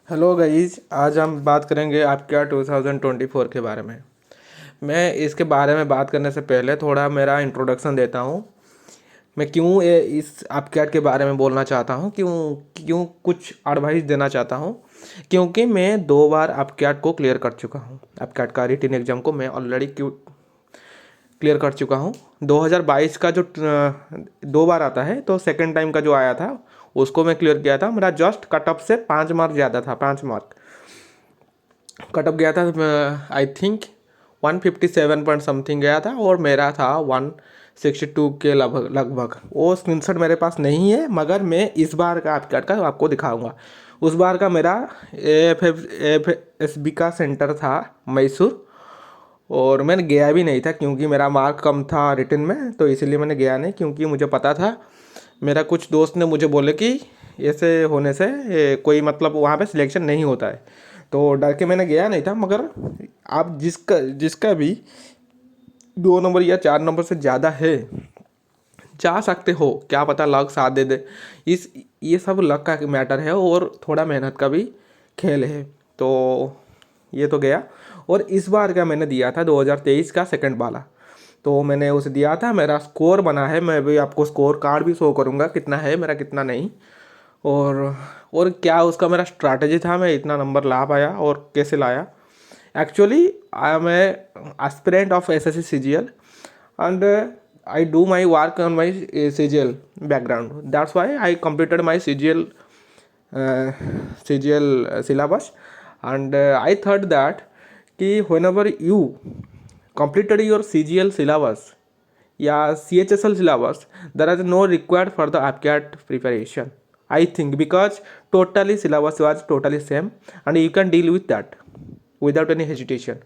Hello guys, आज हम बात करेंगे आपके 2024 के बारे में। मैं इसके बारे में बात करने से पहले थोड़ा मेरा इंट्रोडक्शन देता हूँ। मैं क्यों इस आपकैट के बारे में बोलना चाहता हूँ, क्यों क्यों कुछ एडवाइस देना चाहता हूँ। क्योंकि मैं 2 बार आपकैट को क्लियर कर चुका हूँ। आपकैट का रिटन एग्जाम को मैं ऑलरेडी क्लियर कर चुका हूँ। 2022 का जो 2 बार आता है, तो सेकंड टाइम का जो आया था उसको मैं क्लियर किया था। मेरा जस्ट कट ऑफ से 5 मार्क ज़्यादा था, 5 मार्क कट ऑफ गया था। आई थिंक 157 पॉइंट समथिंग गया था और मेरा था 162 के लगभग। वो स्क्रीनशॉट मेरे पास नहीं है, मगर मैं इस बार का आपको दिखाऊंगा। उस बार का मेरा AFSB का सेंटर था मैसूर, और मैंने गया भी नहीं था क्योंकि मेरा मार्क कम था रिटन में, तो इसीलिए मैंने गया नहीं। क्योंकि मुझे पता था, मेरा कुछ दोस्त ने मुझे बोले कि ऐसे होने से कोई मतलब वहाँ पे सिलेक्शन नहीं होता है, तो डर के मैंने गया नहीं था। मगर आप जिसका जिसका भी 2 नंबर या 4 नंबर से ज़्यादा है, जा सकते हो, क्या पता लक साथ दे दे। ये सब लक का मैटर है और थोड़ा मेहनत का भी खेल है। तो ये तो गया। और इस बार का मैंने दिया था 2023 का सेकंड वाला, तो मैंने उसे दिया था। मेरा स्कोर बना है, मैं भी आपको स्कोर कार्ड भी शो करूँगा कितना है मेरा, कितना नहीं। और और क्या उसका मेरा स्ट्रैटेजी था, मैं इतना नंबर ला पाया और कैसे लाया। Actually I am a aspirant of SSC CGL, and I do my work on my CGL background. That's why I completed my CGL syllabus, and I thought that कि whenever you completed your CGL syllabus या CHSL syllabus, there is no required for the APCAT preparation. I think because totally syllabus was totally same, and you can deal with that without any hesitation.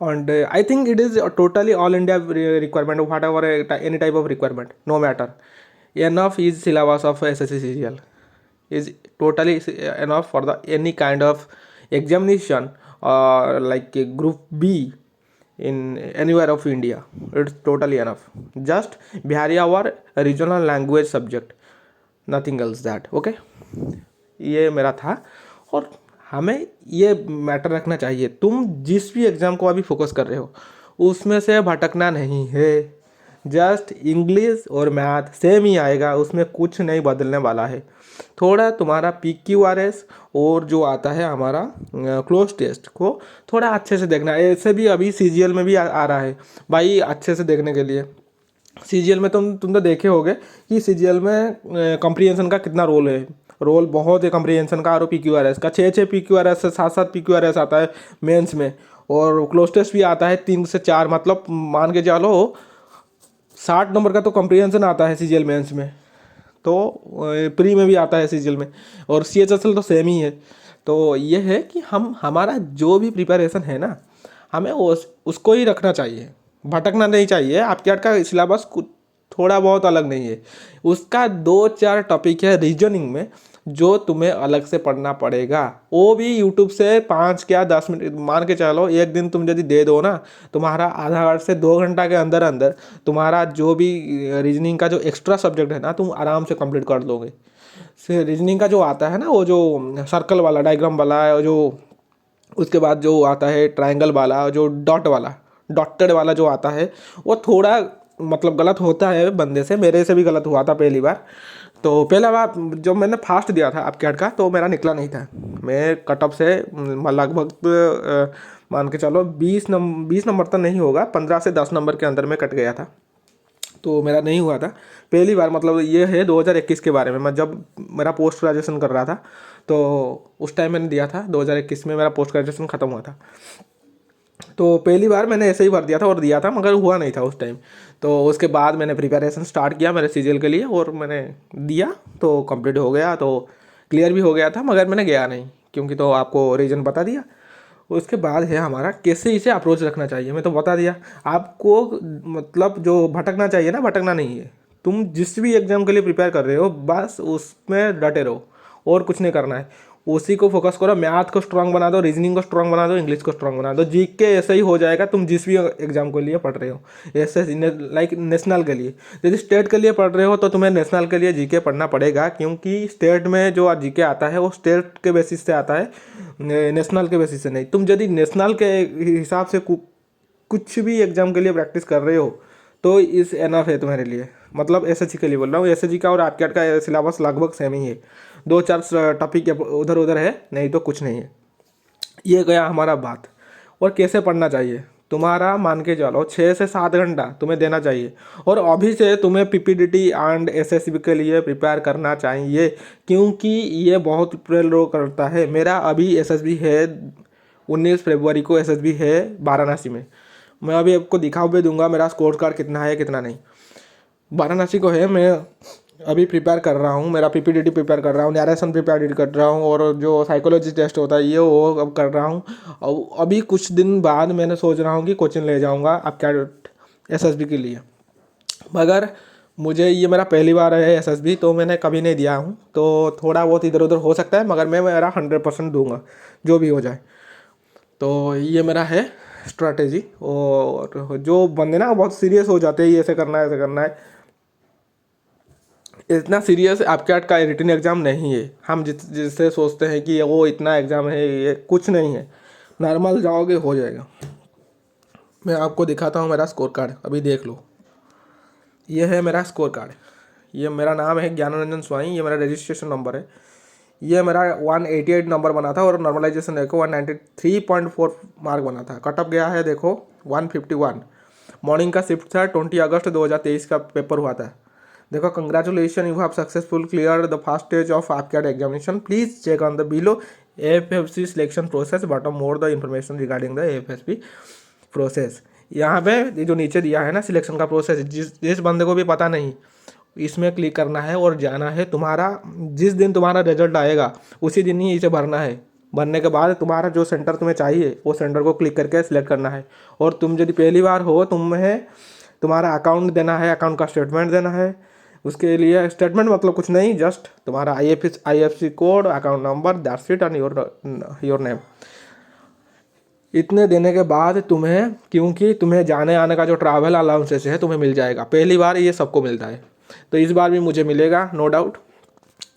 And I think it is a totally all India requirement, whatever any type of requirement, no matter. Enough is syllabus of SSC CGL is totally enough for the any kind of examination, or like a group B in anywhere of India. It's totally enough. Just Bihari our regional language subject, nothing else that. Okay, ये मेरा था। और हमें ये matter रखना चाहिए, तुम जिस भी एग्ज़ाम को अभी फोकस कर रहे हो उसमें से भटकना नहीं है। जस्ट इंग्लिश और मैथ सेम ही आएगा, उसमें कुछ नहीं बदलने वाला है। थोड़ा तुम्हारा PQRS और जो आता है हमारा क्लोज टेस्ट को थोड़ा अच्छे से देखना है। ऐसे भी अभी CGL में भी आ रहा है भाई, अच्छे से देखने के लिए। CGL में तुम तो देखे होगे कि CGL में कॉम्प्रिहेंशन का कितना रोल है। रोल बहुत है कॉम्प्रिहेंशन का और PQRS का। 6 PQRS से 7 PQRS आता है मेंस में, और क्लोज टेस्ट भी आता है 3 से 4। मतलब मान के चलो 60 नंबर का तो कॉम्प्रिहेंशन आता है CGL मेंस में, तो प्री में भी आता है CGL में, और CHSL तो सेम ही है। तो ये है कि हमारा जो भी प्रिपरेशन है ना, हमें उसको ही रखना चाहिए, भटकना नहीं चाहिए। आपके आर्ट का सिलेबस कुछ थोड़ा बहुत अलग नहीं है, उसका 2-4 टॉपिक है रीजनिंग में जो तुम्हें अलग से पढ़ना पड़ेगा। वो भी यूट्यूब से 5 या 10 मिनट मान के चलो, एक दिन तुम यदि दे दो ना, तुम्हारा आधा घंटा से 2 घंटा के अंदर अंदर तुम्हारा जो भी रीजनिंग का जो एक्स्ट्रा सब्जेक्ट है ना, तुम आराम से कंप्लीट कर दोगे। से रीजनिंग का जो आता है ना, वो जो सर्कल वाला डायग्राम वाला, जो उसके बाद जो आता है ट्रायंगल वाला, जो डॉटेड वाला जो आता है, वो थोड़ा मतलब गलत होता है बंदे से। मेरे से भी गलत हुआ था पहली बार। तो पहला बार जब मैंने फास्ट दिया था आपके आर्ट का, तो मेरा निकला नहीं था। मैं कट ऑफ से लगभग मान के चलो 20 नंबर तो नहीं होगा, 15 से 10 नंबर के अंदर में कट गया था, तो मेरा नहीं हुआ था पहली बार। मतलब ये है 2021 के बारे में, मैं जब मेरा पोस्ट ग्रेजुएशन कर रहा था, तो उस टाइम मैंने दिया था। 2021 में मेरा पोस्ट ग्रेजुएशन ख़त्म हुआ था, तो पहली बार मैंने ऐसे ही भर दिया था और दिया था, मगर हुआ नहीं था उस टाइम। तो उसके बाद मैंने प्रिपरेशन स्टार्ट किया मेरे CGL के लिए, और मैंने दिया तो कंप्लीट हो गया, तो क्लियर भी हो गया था। मगर मैंने गया नहीं, क्योंकि तो आपको रीज़न बता दिया। उसके बाद है हमारा कैसे इसे अप्रोच रखना चाहिए, मैं तो बता दिया आपको। मतलब जो भटकना चाहिए ना, भटकना नहीं है। तुम जिस भी एग्ज़ाम के लिए प्रिपेयर कर रहे हो, बस उसमें डटे रहो और कुछ नहीं करना है। उसी को फोकस करो, मैथ को स्ट्रांग बना दो, रीजनिंग को स्ट्रांग बना दो, इंग्लिश को स्ट्रांग बना दो। जीके ऐसे ही हो जाएगा, तुम जिस भी एग्जाम के लिए पढ़ रहे हो, ऐसे लाइक नेशनल के लिए। यदि स्टेट के लिए पढ़ रहे हो तो तुम्हें नेशनल के लिए जीके पढ़ना पड़ेगा, क्योंकि स्टेट में जो जीके आता है वो स्टेट के बेसिस से आता है, नेशनल के बेसिस से नहीं। तुम यदि नेशनल के हिसाब से कुछ भी एग्जाम के लिए प्रैक्टिस कर रहे हो तो इस एनफ है तुम्हारे लिए। मतलब एसएससी के लिए बोल रहा हूँ, एसएससी का और आपके का सिलेबस लगभग सेम ही है, 2-4 टॉपिक उधर उधर है, नहीं तो कुछ नहीं है। ये गया हमारा बात। और कैसे पढ़ना चाहिए, तुम्हारा मान के चलो 6 से 7 घंटा तुम्हें देना चाहिए। और अभी से तुम्हें पीपीडीटी एंड एसएससी के लिए प्रिपेयर करना चाहिए, क्योंकि ये बहुत प्रेरो करता है। मेरा अभी एसएसबी है, 19 फरवरी को एसएसबी है वाराणसी में। मैं अभी आपको दिखा भी दूंगा मेरा स्कोर कार्ड कितना है कितना नहीं। वाराणसी को है, मैं अभी प्रिपेयर कर रहा हूँ, मेरा पीपीडीटी प्रिपेयर कर रहा हूँ, नरेशन प्रिपेयर कर रहा हूँ, और जो साइकोलॉजी टेस्ट होता है ये वो अब कर रहा हूँ। और अभी कुछ दिन बाद मैंने सोच रहा हूँ कि कोचिंग ले जाऊँगा आपका एसएसबी के लिए। मगर मुझे ये मेरा पहली बार है एसएसबी, तो मैंने कभी नहीं दिया हूँ, तो थोड़ा बहुत इधर उधर हो सकता है, मगर मैं मेरा 100% दूंगा जो भी हो जाए। तो ये मेरा है स्ट्रैटेजी। और जो बंदे ना बहुत सीरियस हो जाते हैं, ये ऐसे करना है ऐसे करना है, इतना सीरियस आपके का रिटन एग्ज़ाम नहीं है। हम जिससे सोचते हैं कि वो इतना एग्ज़ाम है, ये कुछ नहीं है, नॉर्मल जाओगे हो जाएगा। मैं आपको दिखाता हूँ मेरा स्कोर कार्ड, अभी देख लो। ये है मेरा स्कोर कार्ड, ये मेरा नाम है ज्ञानरंजन स्वाई, ये मेरा रजिस्ट्रेशन नंबर है। ये मेरा 188 नंबर बना था, और नॉर्मलाइजेशन देखो 193.4 मार्क बना था। कट ऑफ गया है देखो 151। मॉर्निंग का शिफ्ट था, 20 अगस्त 2023 का पेपर हुआ था। देखो, congratulation, you have successful clear the first stage of आपका examination, please check on the below AFSC selection process bottom more the information regarding the AFSC process. यहाँ पे ये जो नीचे दिया है ना सिलेक्शन का प्रोसेस, जिस बंदे को भी पता नहीं, इसमें क्लिक करना है और जाना है। तुम्हारा जिस दिन तुम्हारा रिजल्ट आएगा उसी दिन ही इसे भरना है। भरने के बाद तुम्हारा जो सेंटर तुम्हें चाहिए वो सेंटर को क्लिक करके सिलेक्ट करना है। और तुम यदि पहली बार हो, तुम्हें तुम्हारा अकाउंट देना है, अकाउंट का स्टेटमेंट देना है। उसके लिए स्टेटमेंट मतलब कुछ नहीं, जस्ट तुम्हारा IFSC code, account number, that's it, and your name. इतने देने के बाद तुम्हें, क्योंकि तुम्हें जाने आने का जो ट्रैवल अलाउंसेस है तुम्हें मिल जाएगा, पहली बार ये सबको मिलता है, तो इस बार भी मुझे मिलेगा नो डाउट।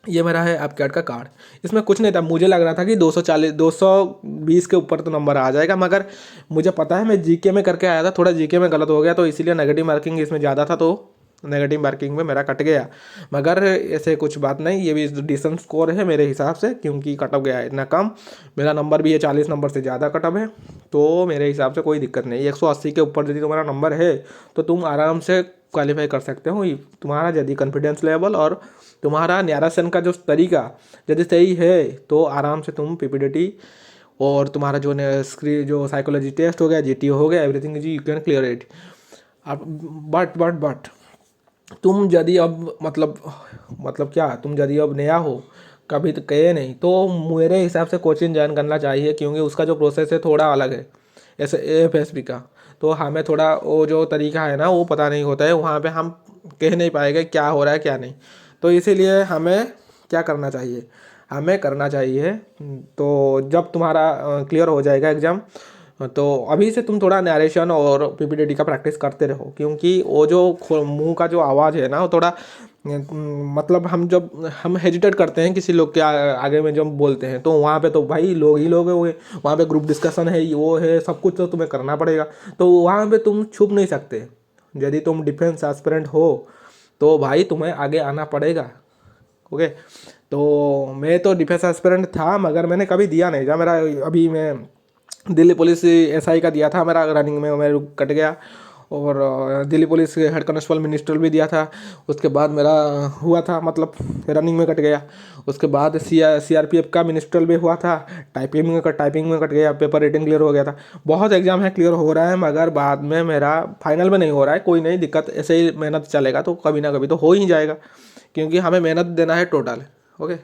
ये मेरा है आपके का कार्ड। इसमें कुछ नहीं था, मुझे लग रहा था कि 240 220 के ऊपर तो नंबर आ जाएगा, मगर मुझे पता है मैं जीके में करके आया था, थोड़ा जीके में गलत हो गया, तो इसीलिए नेगेटिव मार्किंग इसमें ज़्यादा था, तो नेगेटिव मार्किंग में मेरा कट गया। मगर ऐसे कुछ बात नहीं, ये भी डिसेंट स्कोर है मेरे हिसाब से, क्योंकि कट ऑफ गया है इतना कम। मेरा नंबर भी है 40 नंबर से ज़्यादा कट ऑफ है, तो मेरे हिसाब से कोई दिक्कत नहीं। 180 के ऊपर यदि तुम्हारा नंबर है तो तुम आराम से क्वालिफाई कर सकते हो। तुम्हारा यदि कॉन्फिडेंस लेवल और तुम्हारा नैरेशन का जो तरीका यदि सही है तो आराम से तुम पीपीडीटी और तुम्हारा जो साइकोलॉजी टेस्ट हो गया, जीटीओ हो गया, everything you can clear it. अब बट तुम यदि अब मतलब क्या, तुम यदि अब नया हो, कभी तो कहे नहीं, तो मेरे हिसाब से कोचिंग ज्वाइन करना चाहिए, क्योंकि उसका जो प्रोसेस है थोड़ा अलग है ऐसे एएफएसबी का। तो हमें थोड़ा वो जो तरीका है ना वो पता नहीं होता है, वहाँ पे हम कह नहीं पाएंगे क्या हो रहा है क्या नहीं। तो इसीलिए हमें क्या करना चाहिए, हमें करना चाहिए, तो जब तुम्हारा क्लियर हो जाएगा एग्ज़ाम, तो अभी से तुम थोड़ा नरेशन और पीपीटीटी का प्रैक्टिस करते रहो, क्योंकि वो जो मुंह का जो आवाज़ है ना वो थोड़ा मतलब हम हेजिटेट करते हैं किसी लोग के आगे में जब बोलते हैं, तो वहाँ पे तो भाई लोग ही लोग हुए, वहाँ पे ग्रुप डिस्कशन है, वो है, सब कुछ तो तुम्हें करना पड़ेगा, तो वहाँ पे तुम छुप नहीं सकते। यदि तुम डिफेंस एस्पिरेंट हो तो भाई तुम्हें आगे आना पड़ेगा। ओके, तो मैं तो डिफेंस एस्पिरेंट था, मगर मैंने कभी दिया नहीं था। मेरा अभी मैं दिल्ली पुलिस एसआई का दिया था, मेरा रनिंग में मेरा कट गया, और Delhi police head constable minister भी दिया था, उसके बाद मेरा हुआ था, मतलब रनिंग में कट गया। उसके बाद सीआरपीएफ का मिनिस्टर भी हुआ था, टाइपिंग में कट गया, पेपर रेटिंग क्लियर हो गया था। बहुत एग्जाम है क्लियर हो रहा है, मगर बाद में मेरा फाइनल में नहीं हो रहा है। कोई नहीं दिक्कत, ऐसे ही मेहनत चलेगा तो कभी ना कभी तो हो ही जाएगा, क्योंकि हमें मेहनत देना है टोटल। ओके,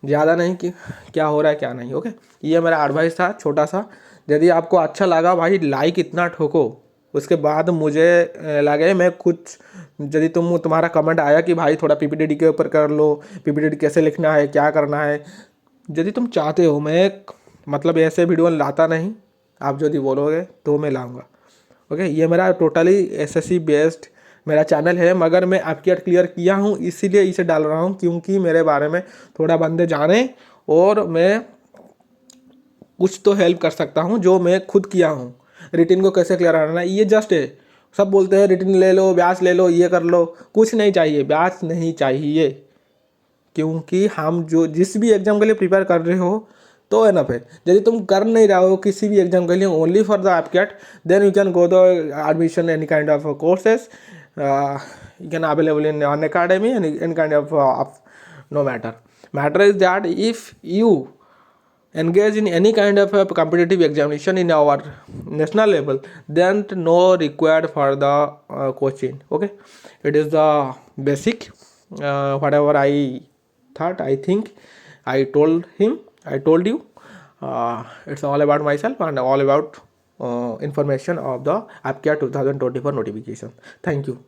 ज़्यादा नहीं कि क्या हो रहा है क्या नहीं। ओके, ये मेरा एडवाइस था छोटा सा। यदि आपको अच्छा लगा भाई, लाइक इतना ठोको, उसके बाद मुझे लगे मैं कुछ, यदि तुम्हारा कमेंट आया कि भाई थोड़ा पीपीटीटी के ऊपर कर लो, पीपीटीटी कैसे लिखना है, क्या करना है, यदि तुम चाहते हो, मैं मतलब ऐसे वीडियो लाता नहीं, आप यदि बोलोगे तो मैं लाऊंगा। ओके, ये मेरा टोटली एसएससी बेस्ड मेरा चैनल है, मगर मैं आपकी क्लियर किया हूँ इसीलिए इसे डाल रहा हूँ क्योंकि मेरे बारे में थोड़ा बंदे जाने और मैं कुछ तो हेल्प कर सकता हूँ जो मैं खुद किया हूँ। रिटिन को कैसे क्लियर करना है ये जस्ट है। सब बोलते हैं रिटिन ले लो, ब्याज ले लो, ये कर लो, कुछ नहीं चाहिए, ब्याज नहीं चाहिए, क्योंकि हम जो जिस भी एग्जाम के लिए प्रिपेयर कर रहे हो तो एनफ है। यदि तुम कर नहीं रहे हो किसी भी एग्जाम के लिए only for the AFCAT, then you can go the admission any kind of courses you can available in an academy and any kind of no matter is that if you engage in any kind of a competitive examination in our national level, then no required for the coaching. Okay, it is the basic whatever I thought, I think I told him, I told you. It's all about myself and all about information of the APCAT 2024 notification. Thank you.